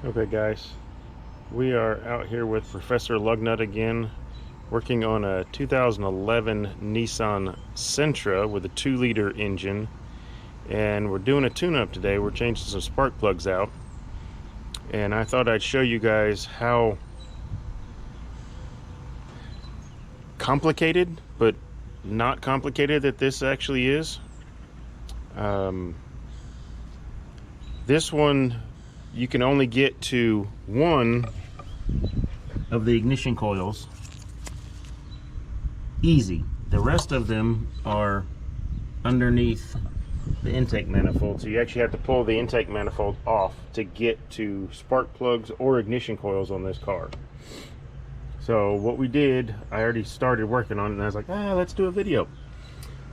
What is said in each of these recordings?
Okay guys, we are out here with Professor Lugnut again, working on a 2011 Nissan Sentra with a 2-liter engine, and we're doing a tune-up today. We're changing some spark plugs out, and I thought I'd show you guys how complicated but not complicated that this actually is. This one, you can only get to one of the ignition coils easy. The rest of them are underneath the intake manifold, so you actually have to pull the intake manifold off to get to spark plugs or ignition coils on this car. So what we did, I already started working on it, and I was like, let's do a video.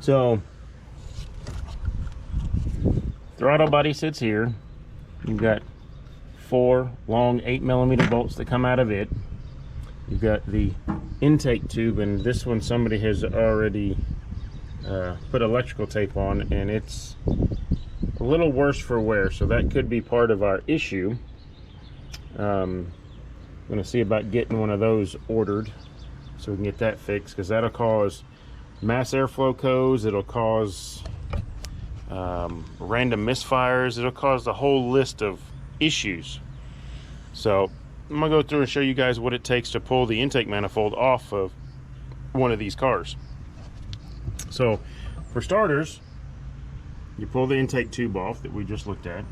So throttle body sits here. You've got 4 long 8mm bolts that come out of it. You've got the intake tube, and this one somebody has already put electrical tape on, and it's a little worse for wear, so that could be part of our issue. I'm going to see about getting one of those ordered so we can get that fixed, because that'll cause mass airflow codes, it'll cause random misfires, it'll cause the whole list of issues. So I'm gonna go through and show you guys what it takes to pull the intake manifold off of one of these cars. So for starters, you pull the intake tube off that we just looked at,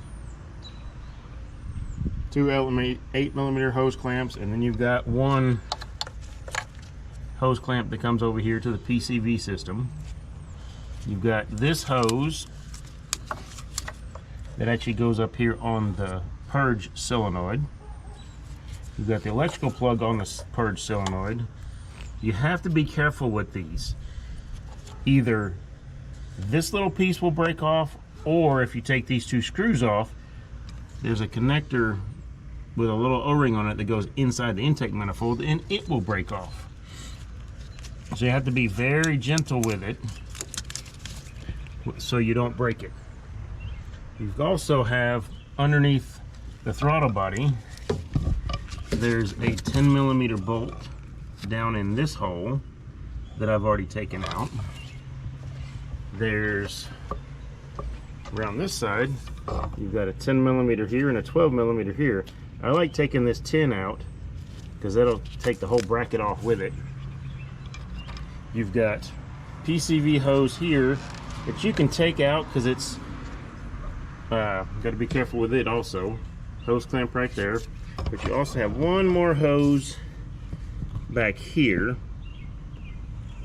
2 8mm hose clamps, and then you've got one hose clamp that comes over here to the PCV system. You've got this hose that actually goes up here on the purge solenoid. You've got the electrical plug on the purge solenoid. You have to be careful with these. Either this little piece will break off, or if you take these 2 screws off, there's a connector with a little O-ring on it that goes inside the intake manifold, and it will break off. So you have to be very gentle with it so you don't break it. You also have underneath the throttle body, there's a 10mm bolt down in this hole that I've already taken out. There's, around this side, you've got a 10mm here and a 12mm here. I like taking this 10 out because that'll take the whole bracket off with it. You've got PCV hose here that you can take out because it's got to be careful with it also. Hose clamp right there. But you also have one more hose back here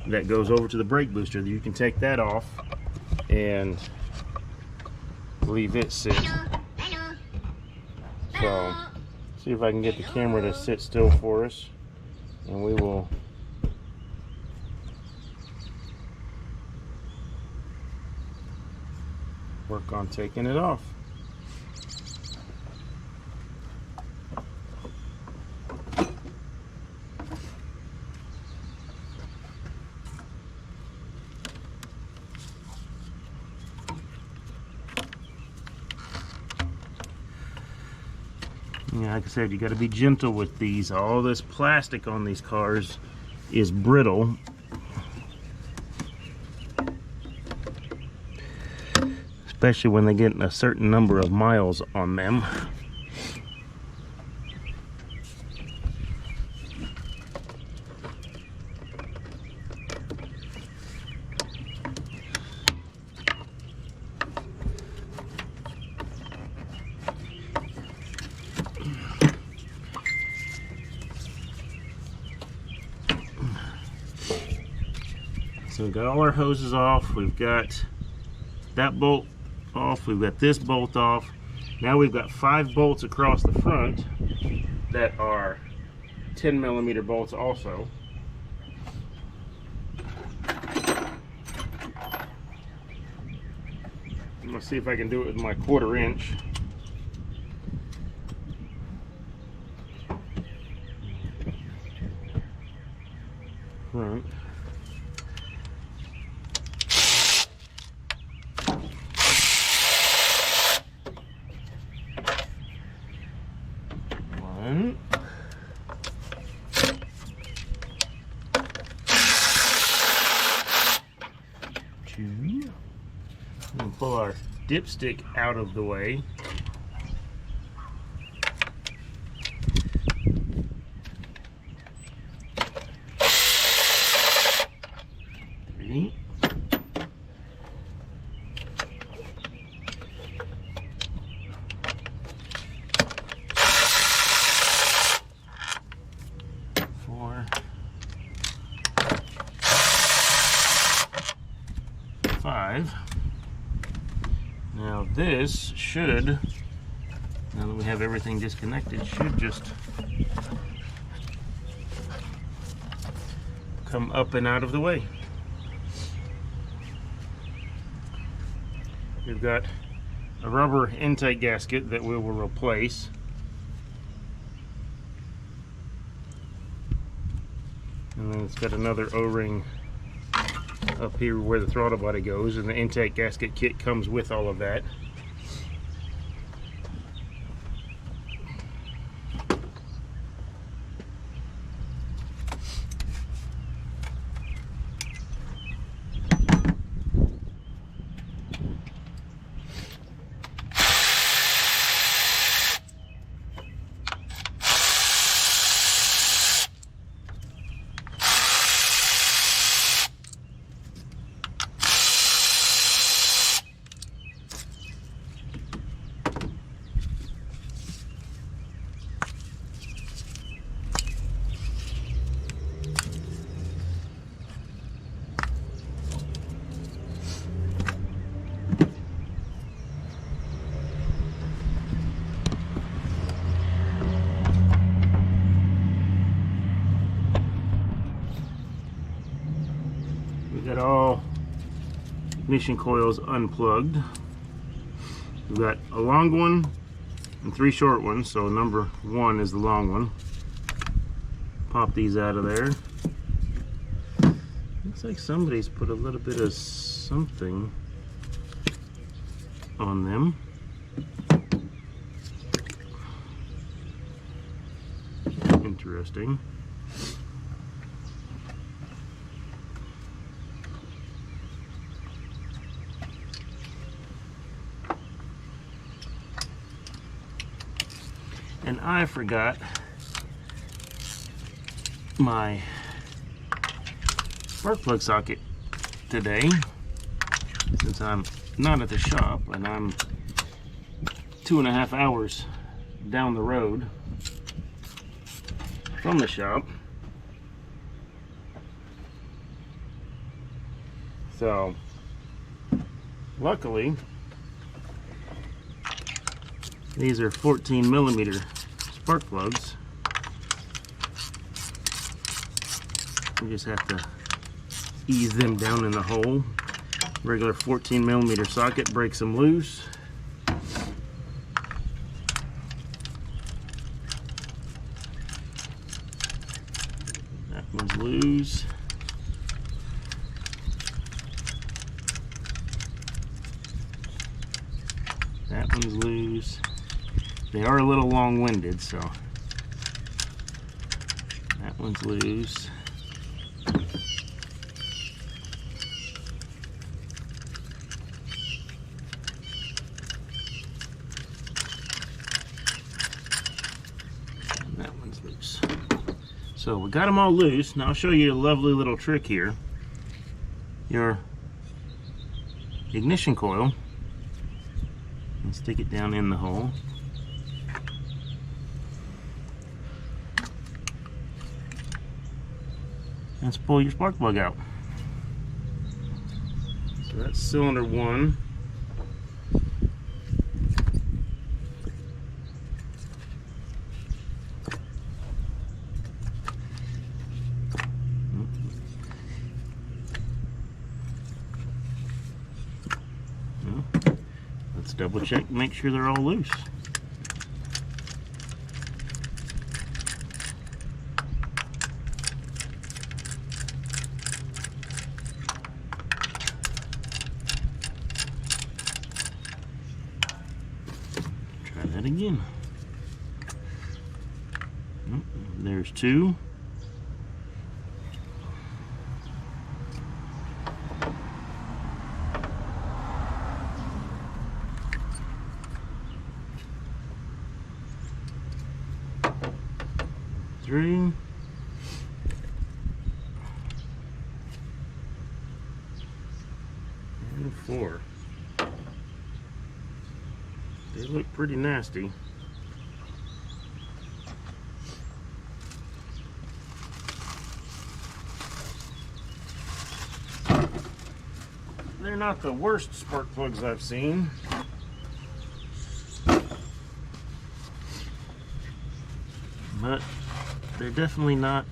that goes over to the brake booster. You can take that off and leave it sit. So see if I can get the camera to sit still for us, and we will work on taking it off. Yeah, like I said, you got to be gentle with these. All this plastic on these cars is brittle. Especially when they get a certain number of miles on them. So we've got all our hoses off. We've got that bolt off. We've got this bolt off. Now we've got 5 bolts across the front that are 10mm bolts also. I'm gonna see if I can do it with my 1/4 inch. Front. One. Two. We'll pull our dipstick out of the way. Three. Four. Five. Now this should, now that we have everything disconnected, should just come up and out of the way. We've got a rubber intake gasket that we will replace. And then it's got another O-ring up here where the throttle body goes, and the intake gasket kit comes with all of that. Got all ignition coils unplugged. We've got a long one and 3 short ones, so number 1 is the long one. Pop these out of there. Looks like somebody's put a little bit of something on them. Interesting. And I forgot my spark plug socket today, since I'm not at the shop and I'm 2.5 hours down the road from the shop. So luckily these are 14mm spark plugs. We just have to ease them down in the hole. Regular 14mm socket breaks them loose. That one's loose. That one's loose. They are a little long-winded, so that one's loose. And that one's loose. So we got them all loose. Now I'll show you a lovely little trick here. Your ignition coil, and stick it down in the hole. Let's pull your spark plug out. So that's cylinder 1. Let's double check, make sure they're all loose. Try that again. There's 2. Three. And 4. They look pretty nasty. They're not the worst spark plugs I've seen. But they're definitely not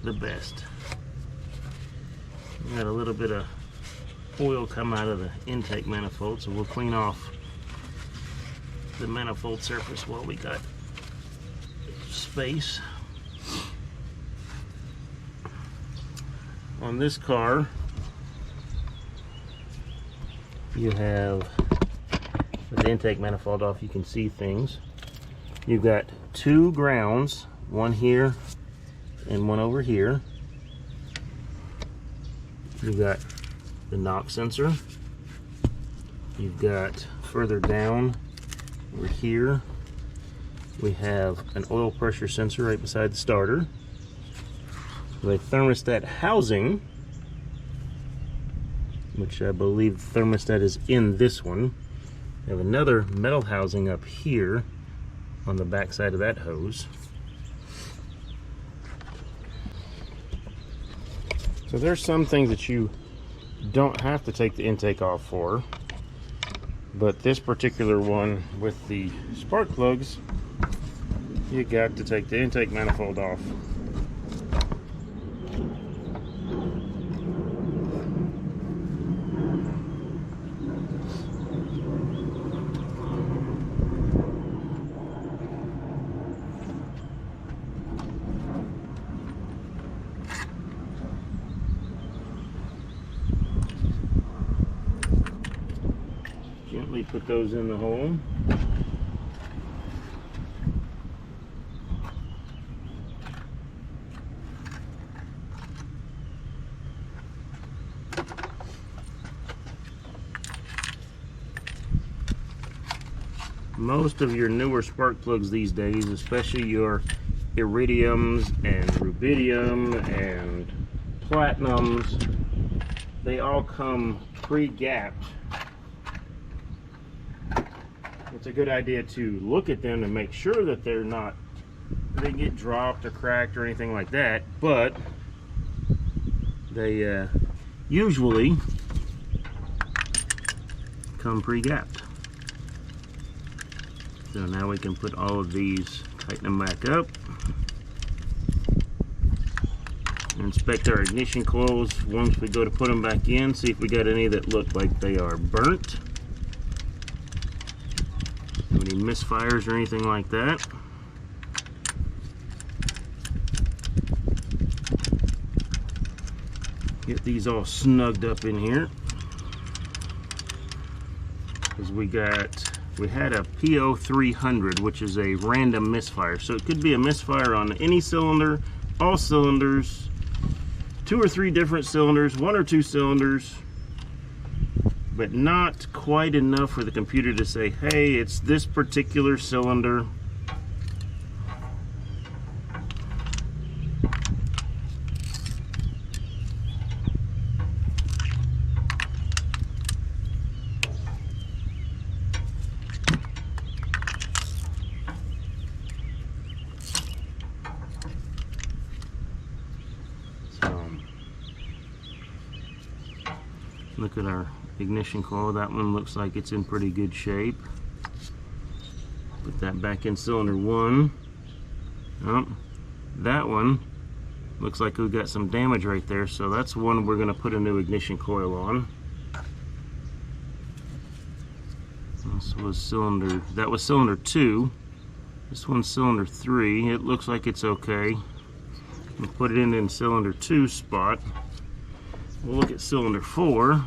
the best. We got a little bit of oil come out of the intake manifold, so we'll clean off the manifold surface while we got space. On this car, you have, with the intake manifold off, you can see things. You've got 2 grounds, one here and one over here. You've got the knock sensor. You've got further down over here, we have an oil pressure sensor right beside the starter. The thermostat housing, which I believe the thermostat is in this one. We have another metal housing up here on the back side of that hose. So there's some things that you don't have to take the intake off for, but this particular one with the spark plugs, you got to take the intake manifold off. Gently put those in the hole. Most of your newer spark plugs these days, especially your iridiums and rubidium and platinums, they all come pre-gapped. It's a good idea to look at them and make sure that they get dropped or cracked or anything like that, but they usually come pre-gapped. So now we can put all of these, tighten them back up, inspect our ignition coils once we go to put them back in, see if we got any that look like they are burnt. Any misfires or anything like that. Get these all snugged up in here, because we had a PO300, which is a random misfire. So it could be a misfire on any cylinder, all cylinders, 2 or 3 different cylinders, 1 or 2 cylinders, but not quite enough for the computer to say, hey, it's this particular cylinder. Look at our ignition coil. That one looks like it's in pretty good shape. Put that back in cylinder 1. Oh, that one looks like we got some damage right there, so that's one we're going to put a new ignition coil on. That was cylinder 2. This one's cylinder 3. It looks like it's okay. We'll put it in cylinder 2 spot. We'll look at cylinder 4.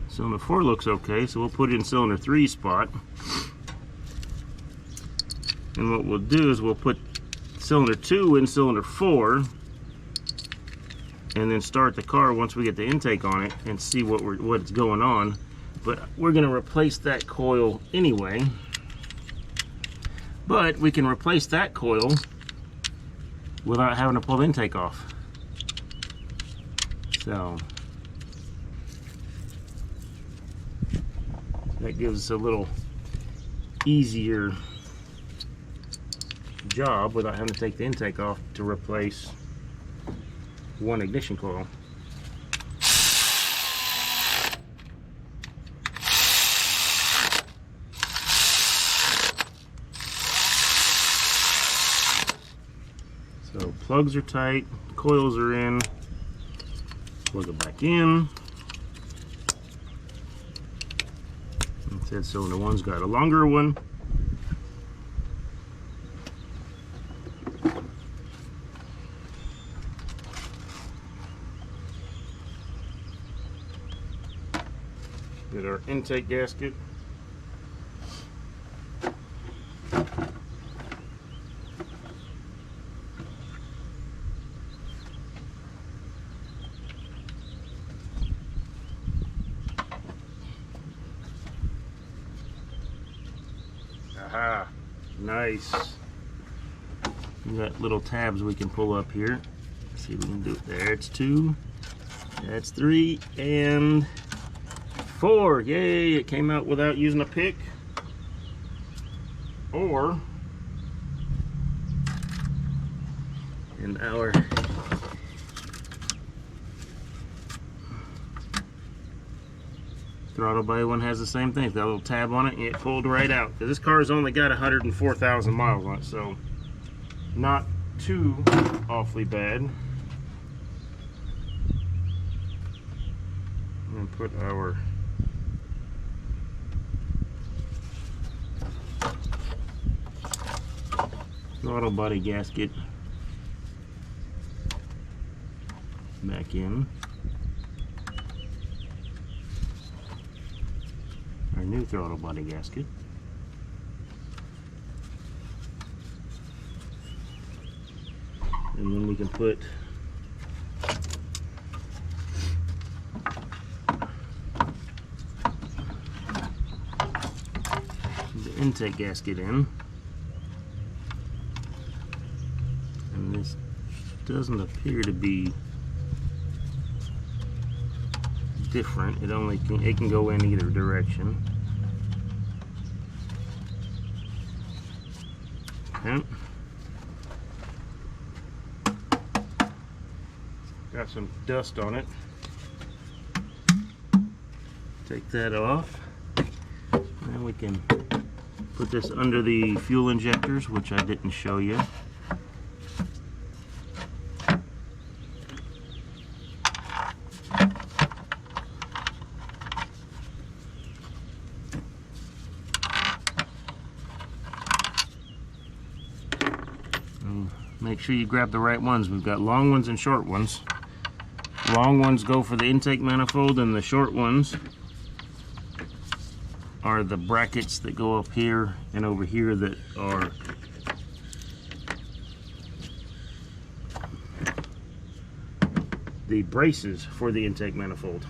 Cylinder 4 looks okay, so we'll put it in cylinder 3 spot. And what we'll do is we'll put cylinder 2 in cylinder 4 and then start the car once we get the intake on it and see what's going on. But we're going to replace that coil anyway. But we can replace that coil without having to pull the intake off. So that gives us a little easier job without having to take the intake off to replace one ignition coil. So plugs are tight, coils are in, plug it back in. It said cylinder 1's got a longer one. Get our intake gasket. Aha, nice. We got little tabs we can pull up here. Let's see if we can do it. There, it's 2, that's 3, and 4. Yay, it came out without using a pick. Or in our throttle body one has the same thing. It's got a little tab on it and it pulled right out. Because this car has only got 104,000 miles on it, so not too awfully bad. And put our throttle body gasket back in. Our new throttle body gasket. And then we can put the intake gasket in. And this doesn't appear to be different. It can go in either direction. Okay. Got some dust on it. Take that off. Now we can put this under the fuel injectors, which I didn't show you. Make sure you grab the right ones. We've got long ones and short ones. Long ones go for the intake manifold, and the short ones are the brackets that go up here and over here that are the braces for the intake manifold.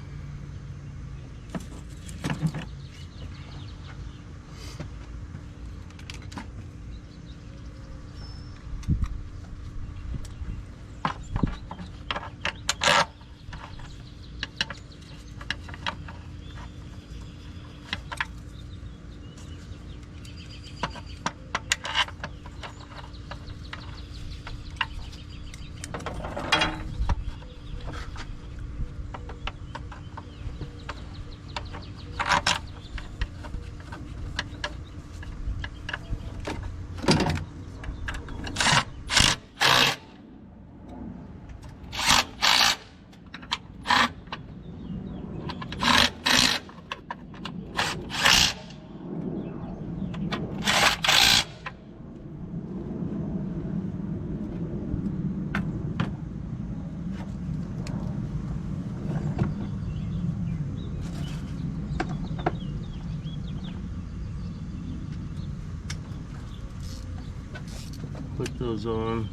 put those on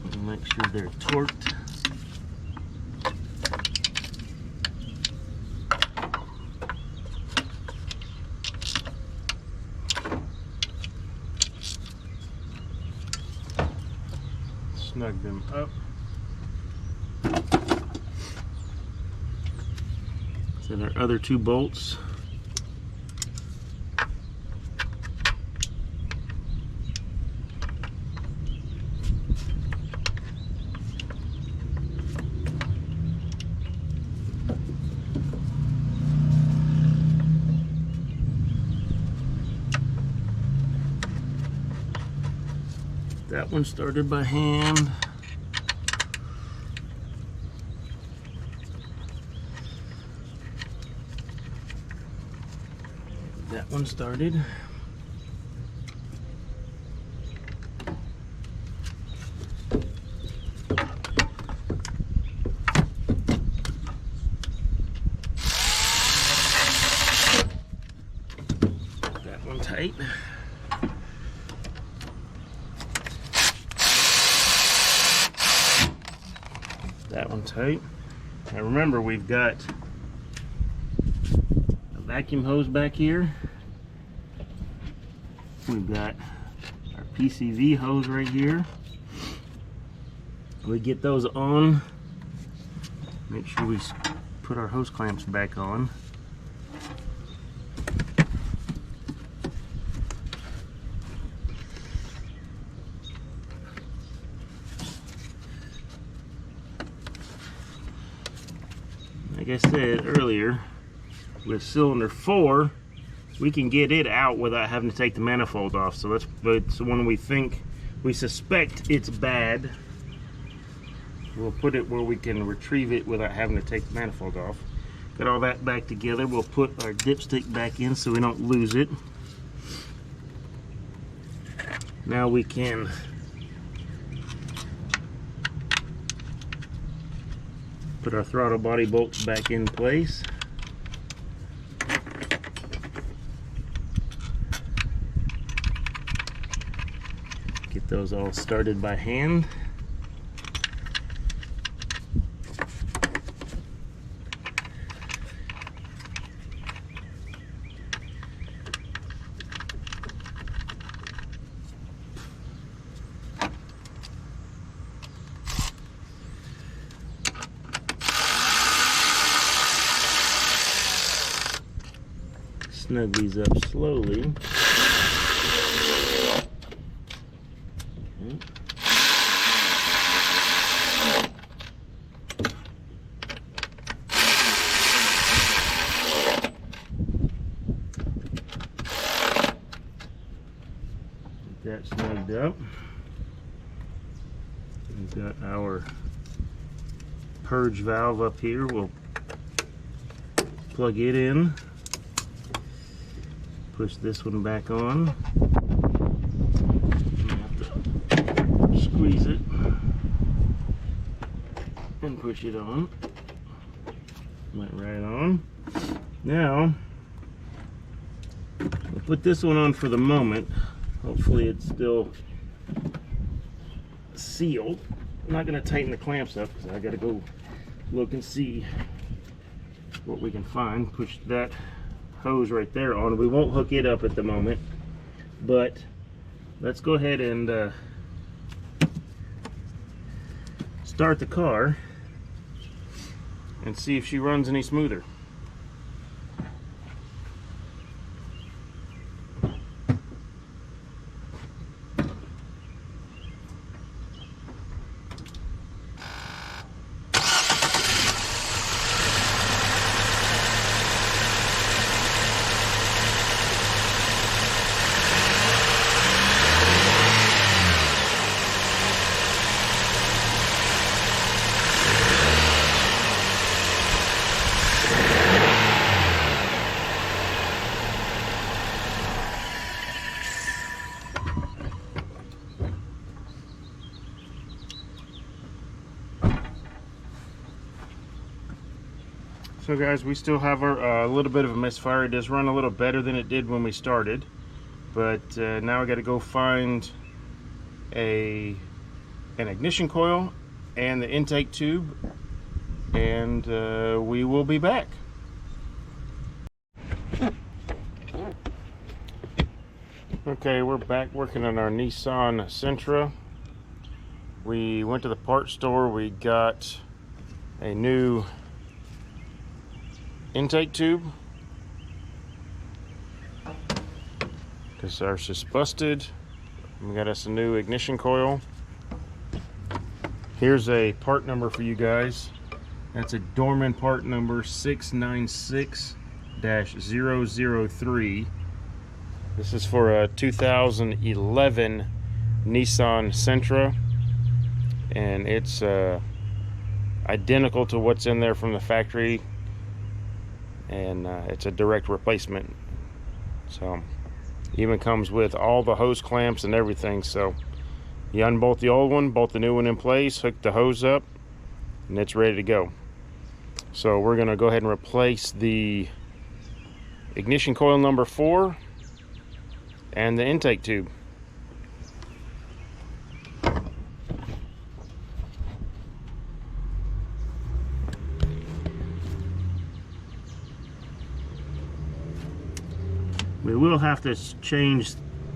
and make sure they're torqued. Snug them up. Then our other two bolts. That one started by hand. That one started. That one tight. That one tight. Now remember, we've got a vacuum hose back here. We've got our PCV hose right here. We get those on. Make sure we put our hose clamps back on. Like I said earlier, with cylinder 4, we can get it out without having to take the manifold off. So that's when we suspect it's bad, we'll put it where we can retrieve it without having to take the manifold off. Got all that back together. We'll put our dipstick back in so we don't lose it. Now we can put our throttle body bolts back in place. Get those all started by hand. Snug these up slowly. Okay. Get that snugged up. We've got our purge valve up here. We'll plug it in. Push this one back on. Have to squeeze it and push it on. Went right on. Now, we'll put this one on for the moment. Hopefully it's still sealed. I'm not going to tighten the clamps up because I got to go look and see what we can find. Push that hose right there on. We won't hook it up at the moment, but let's go ahead and start the car and see if she runs any smoother. So guys, we still have our little bit of a misfire. It does run a little better than it did when we started, but now I got to go find an ignition coil and the intake tube, and we will be back. Okay, we're back working on our Nissan Sentra. We went to the parts store, we got a new intake tube because ours just busted. We got us a new ignition coil. Here's a part number for you guys. That's a Dorman part number 696-003. This is for a 2011 Nissan Sentra, and it's identical to what's in there from the factory, and it's a direct replacement. So even comes with all the hose clamps and everything. So you unbolt the old one, bolt the new one in place, hook the hose up, and it's ready to go. So we're going to go ahead and replace the ignition coil number 4 and the intake tube. We will have to change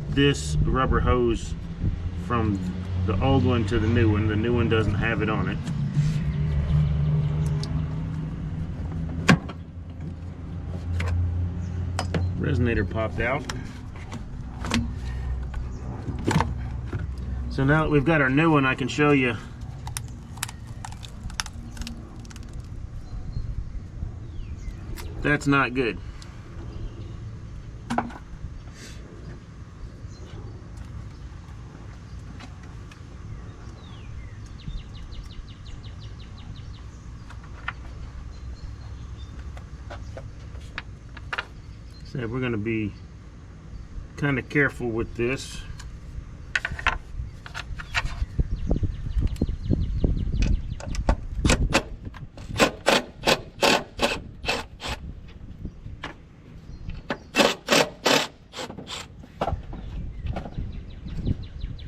this rubber hose from the old one to the new one. The new one doesn't have it on it. Resonator popped out. So now that we've got our new one, I can show you that's not good. So we're going to be kind of careful with this.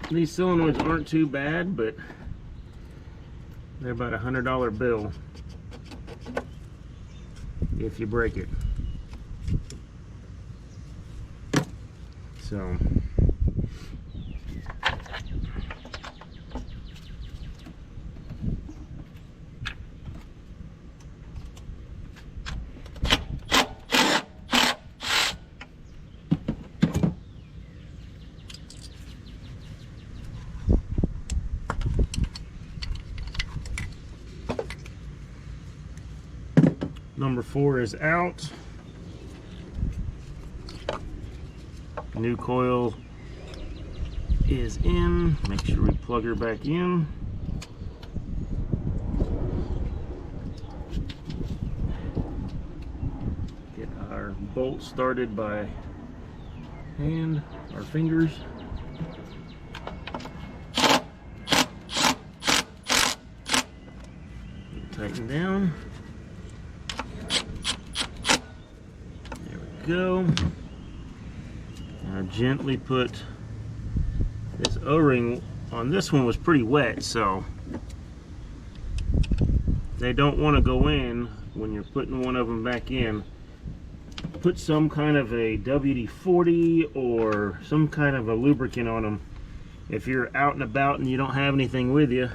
These solenoids aren't too bad, but they're about $100 bill if you break it. So number 4 is out. New coil is in. Make sure we plug her back in. Get our bolt started by hand, our fingers. Tighten down. There we go. Now gently put this O-ring on. This one was pretty wet, so they don't want to go in when you're putting one of them back in. Put some kind of a WD-40 or some kind of a lubricant on them. If you're out and about and you don't have anything with you,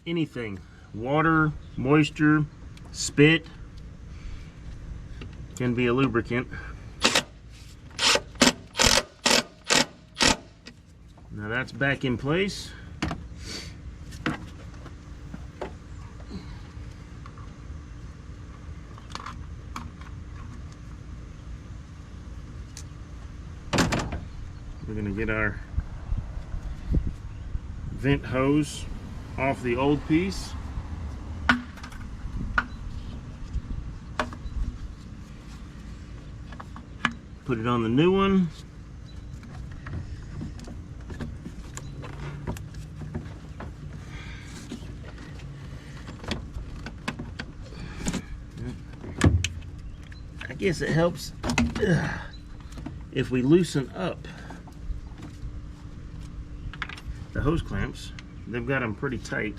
anything, water, moisture, spit can be a lubricant. Now that's back in place. We're going to get our vent hose off the old piece. Put it on the new one. guess it helps if we loosen up the hose clamps. They've got them pretty tight.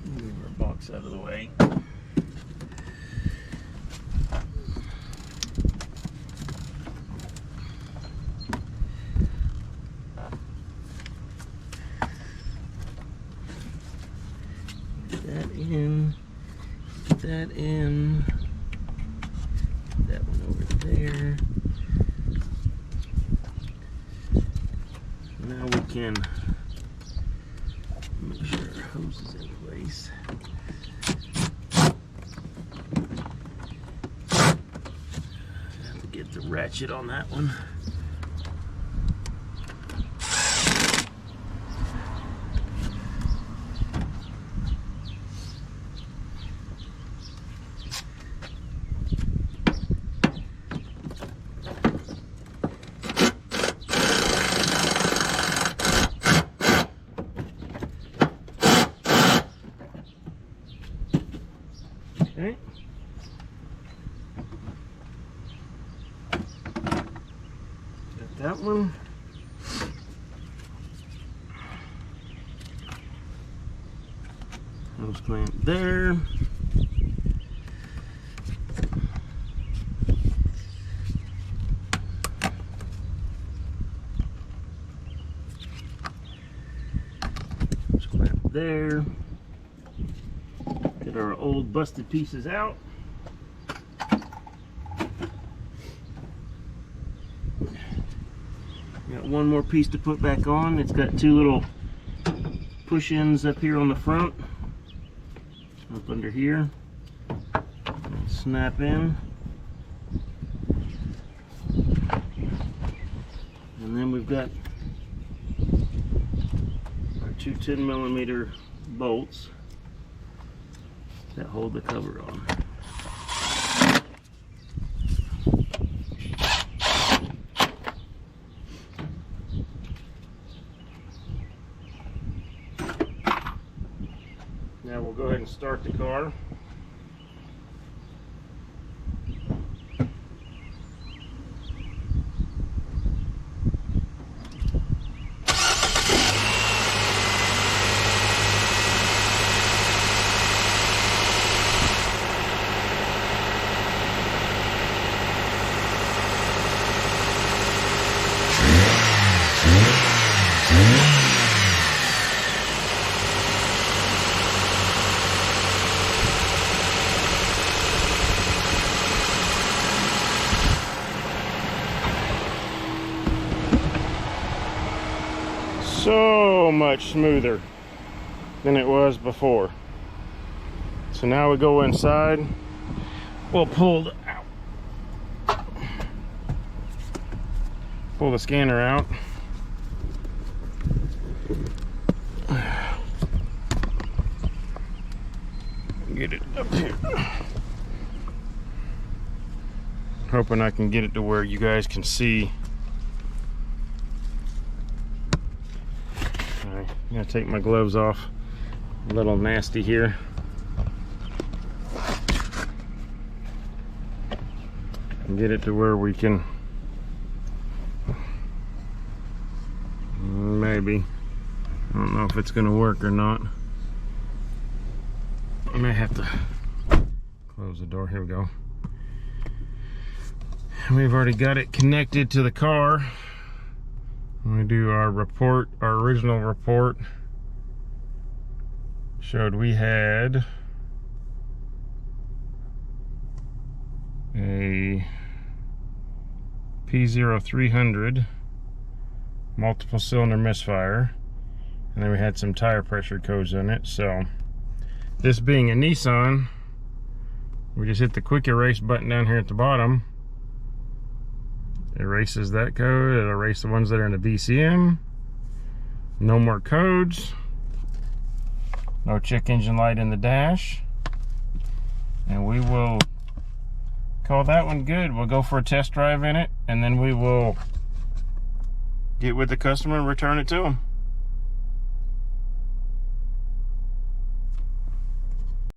Move our box out of the way. That in, put that in, put that one over there. Now we can make sure our hose is in place. Have to get the ratchet on that one. Okay. Got that one. Hose clamp there. Hose clamp there. Get our old busted pieces out. Got one more piece to put back on. It's got two little push-ins up here on the front, up under here. Snap in. And then we've got our two 10mm bolts that hold the cover on. Now we'll go ahead and start the car. So much smoother than it was before. So now we go inside. We'll pull the scanner out. Get it up here. Hoping I can get it to where you guys can see. I'm gonna take my gloves off. A little nasty here. And get it to where we can maybe. I don't know if it's gonna work or not. I may have to close the door. Here we go. We've already got it connected to the car. When we do our report, our original report showed we had a P0300 multiple cylinder misfire, and then we had some tire pressure codes in it. So this being a Nissan, we just hit the quick erase button down here at the bottom. It erases that code. It'll erase the ones that are in the VCM. No more codes. No check engine light in the dash. And we will call that one good. We'll go for a test drive in it, and then we will get with the customer and return it to them.